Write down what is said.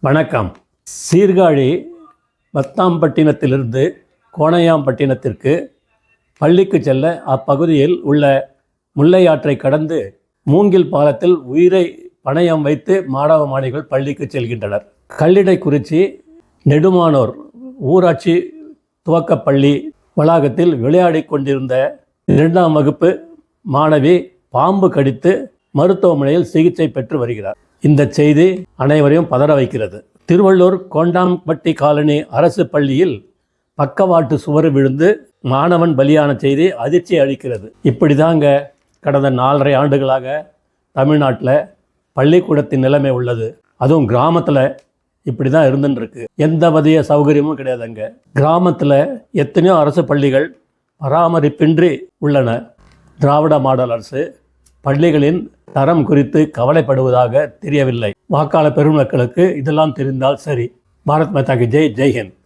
வணக்கம். சீர்காழி பத்தாம்பட்டினத்திலிருந்து கோணையாம்பட்டினத்திற்கு பள்ளிக்கு செல்ல அப்பகுதியில் உள்ள முல்லையாற்றை கடந்து மூங்கில் பாலத்தில் உயிரை பணயம் வைத்து மாணவ மாணவிகள் பள்ளிக்கு செல்கின்றனர். கல்லிடைக்குறிச்சி நெடுமானோர் ஊராட்சி துவக்கப்பள்ளி வளாகத்தில் விளையாடி கொண்டிருந்த 2ஆம் வகுப்பு மாணவி பாம்பு கடித்து மருத்துவமனையில் சிகிச்சை பெற்று வருகிறார். இந்த செய்தி அனைவரையும் பதற வைக்கிறது. திருவள்ளூர் கோண்டாம்பட்டி காலனி அரசு பள்ளியில் பக்கவாட்டு சுவர் விழுந்து மாணவன் பலியான செய்தி அதிர்ச்சி அளிக்கிறது. இப்படி தாங்க கடந்த 4.5 ஆண்டுகளாக தமிழ்நாட்டில் பள்ளிக்கூடத்தின் நிலைமை உள்ளது. அதுவும் கிராமத்தில் இப்படி தான் இருந்துருக்கு. எந்த வதிய சௌகரியமும் கிடையாதுங்க. கிராமத்தில் எத்தனையோ அரசு பள்ளிகள் பராமரிப்பின்றி உள்ளன. திராவிட மாடல் அரசு பள்ளிகளின் தரம் குறித்து கவலைப்படுவதாக தெரியவில்லை. வாக்காளர் பெருமக்களுக்கு இதெல்லாம் தெரிந்தால் சரி. பாரத் மாதா கி ஜெய். ஜெய்ஹிந்த்.